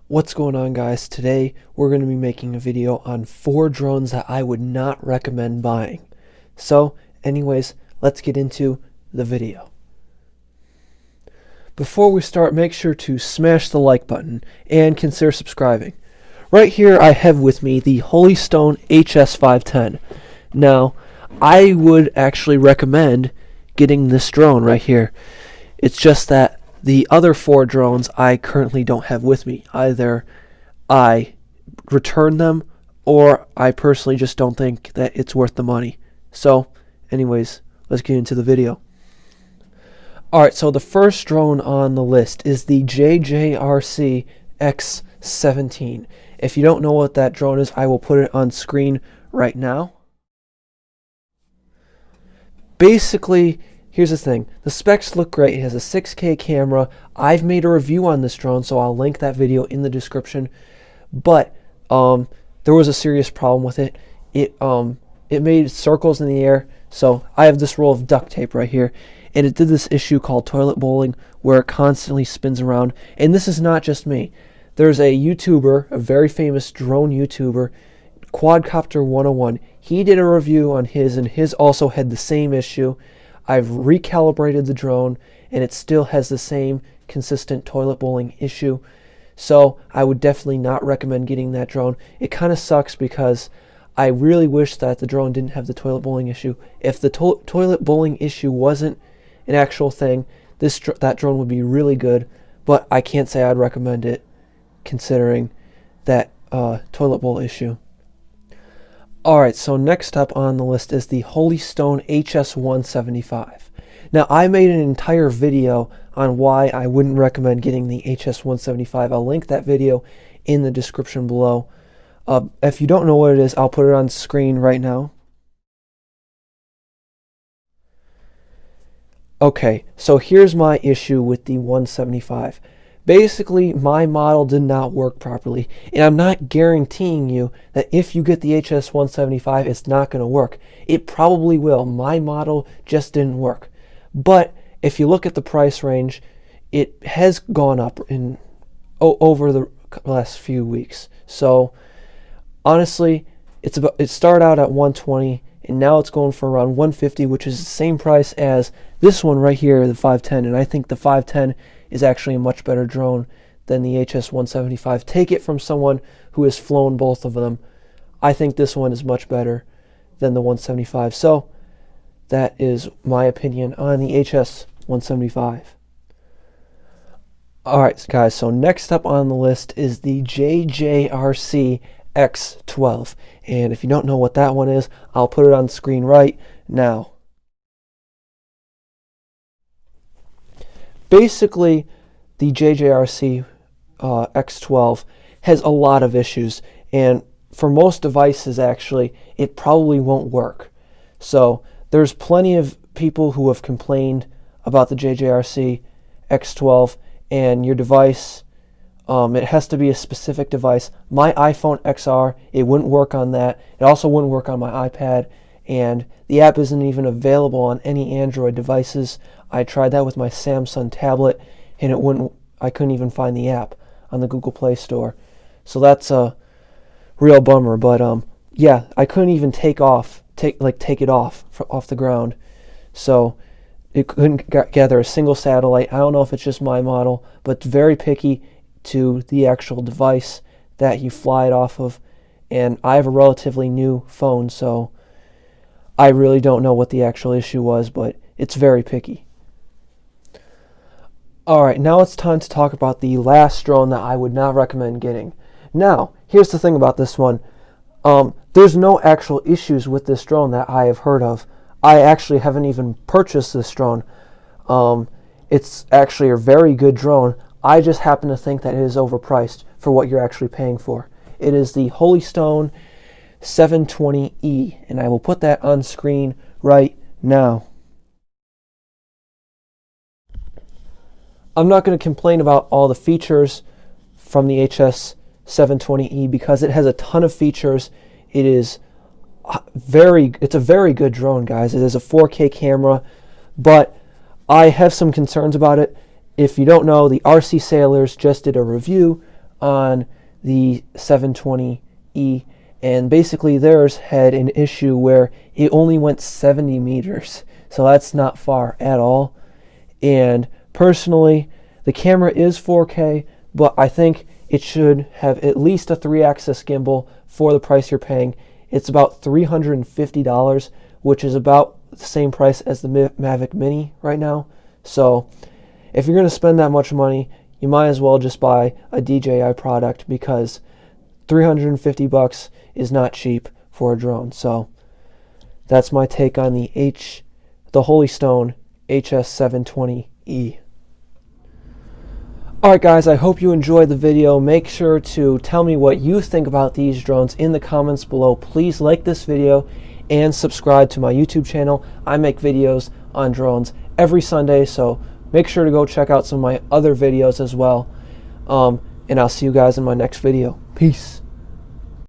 What's going on, guys? Today we're going to be making a video on 4 drones that I would not recommend buying. So anyways, let's get into the video. Before we start, make sure to smash the like button and consider subscribing. Right here I have with me the Holystone HS510. Now, I would actually recommend getting this drone right here. It's just that the other 4 drones I currently don't have with me. Either I return them or I personally just don't think that it's worth the money. So anyways, let's get into the video. Alright, so the first drone on the list is the JJRC X17. If you don't know what that drone is, I will put it on screen right now. Basically, here's the thing. The specs look great. It has a 6K camera. I've made a review on this drone, so I'll link that video in the description. But there was a serious problem with it. It made circles in the air. So I have this roll of duct tape right here, and it did this issue called toilet bowling, where it constantly spins around. And this is not just me. There's a YouTuber, a very famous drone YouTuber, Quadcopter 101. He did a review on his, and his also had the same issue. I've recalibrated the drone, and it still has the same consistent toilet bowling issue. So I would definitely not recommend getting that drone. It kind of sucks because I really wish that the drone didn't have the toilet bowling issue. If the toilet bowling issue wasn't an actual thing, that drone would be really good, but I can't say I'd recommend it considering that toilet bowl issue. Alright, so next up on the list is the Holystone HS175. Now, I made an entire video on why I wouldn't recommend getting the HS175. I'll link that video in the description below. If you don't know what it is, I'll put it on screen right now. Okay, so here's my issue with the 175. Basically, my model did not work properly, and I'm not guaranteeing you that if you get the HS175, it's not going to work. It probably will. My model just didn't work. But if you look at the price range, it has gone up over the last few weeks. So honestly, it started out at 120, and now it's going for around 150, which is the same price as this one right here, the 510. And I think the 510 is actually a much better drone than the HS175. Take it from someone who has flown both of them. I think this one is much better than the 175. So that is my opinion on the HS175. Alright guys, so next up on the list is the JJRC X12. And if you don't know what that one is, I'll put it on screen right now. Basically, the JJRC X12 has a lot of issues, and for most devices actually, it probably won't work. So there's plenty of people who have complained about the JJRC X12 and your device. It has to be a specific device. My iPhone XR, it wouldn't work on that. It also wouldn't work on my iPad, and the app isn't even available on any Android devices. I tried that with my Samsung tablet, and I couldn't even find the app on the Google Play Store. So that's a real bummer. But yeah, I couldn't even take it off the ground. So it couldn't gather a single satellite. I don't know if it's just my model, but it's very picky to the actual device that you fly it off of. And I have a relatively new phone, so I really don't know what the actual issue was, but it's very picky. Alright, now it's time to talk about the last drone that I would not recommend getting. Now, here's the thing about this one. There's no actual issues with this drone that I have heard of. I actually haven't even purchased this drone. It's actually a very good drone. I just happen to think that it is overpriced for what you're actually paying for. It is the Holystone 720E, and I will put that on screen right now. I'm not going to complain about all the features from the HS720E because it has a ton of features. It's a very good drone, guys. It is a 4K camera, but I have some concerns about it. If you don't know, the RC Sailors just did a review on the 720E, and basically theirs had an issue where it only went 70 meters, so that's not far at all. And personally, the camera is 4K, but I think it should have at least a 3-axis gimbal for the price you're paying. It's about $350, which is about the same price as the Mavic Mini right now. So if you're going to spend that much money, you might as well just buy a DJI product, because $350 is not cheap for a drone. So that's my take on the Holy Stone HS720E. Alright guys, I hope you enjoyed the video. Make sure to tell me what you think about these drones in the comments below. Please like this video and subscribe to my YouTube channel. I make videos on drones every Sunday, so make sure to go check out some of my other videos as well. And I'll see you guys in my next video. Peace.